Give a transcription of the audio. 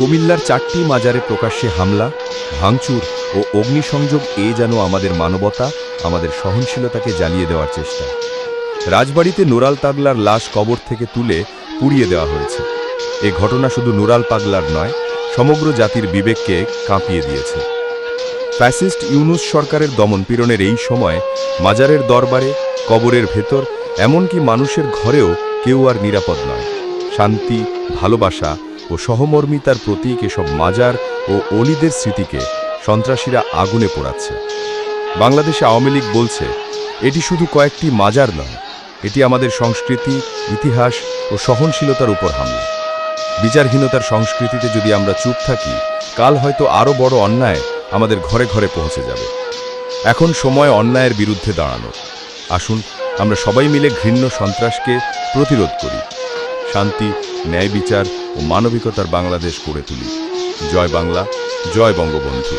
কুমিল্লার 4টি মাজারে প্রকাশ্যে হামলা, ভাঙচুর ও অগ্নিসংযোগ যেন আমাদের মানবতা, আমাদের সহনশীলতাকে জ্বালিয়ে দেওয়ার চেষ্টা। রাজবাড়িতে নুরাল পাগলার লাশ কবর থেকে তুলে পুড়িয়ে দেওয়া হয়েছে। এ ঘটনা শুধু নুরাল পাগলার নয়, সমগ্র জাতির বিবেককে কাঁপিয়ে দিয়েছে। ফ্যাসিস্ট ইউনূস সরকারের দমনপীড়নের এই সময় মাজারের দরবারে, কবরের ভেতর, এমনকি মানুষের ঘরেও কেউ আর নিরাপদ নয়। শান্তি, ভালোবাসা ও সহমর্মিতার প্রতীক এসব মাজার ও অলিদের স্মৃতিকে সন্ত্রাসীরা আগুনে পোড়াচ্ছে। বাংলাদেশে আওয়ামী লীগ বলছে, এটি শুধু কয়েকটি মাজার নয়, এটি আমাদের সংস্কৃতি, ইতিহাস ও সহনশীলতার উপর হামলা। বিচারহীনতার সংস্কৃতিতে যদি আমরা চুপ থাকি, কাল হয়তো আরও বড় অন্যায় আমাদের ঘরে ঘরে পৌঁছে যাবে। এখন সময় অন্যায়ের বিরুদ্ধে দাঁড়ানো। আসুন আমরা সবাই মিলে ঘৃণ্য সন্ত্রাসকে প্রতিরোধ করি। শান্তি, ন্যায় বিচার ও মানবিকতার বাংলাদেশ গড়ে তুলি। জয় বাংলা, জয় বঙ্গবন্ধু।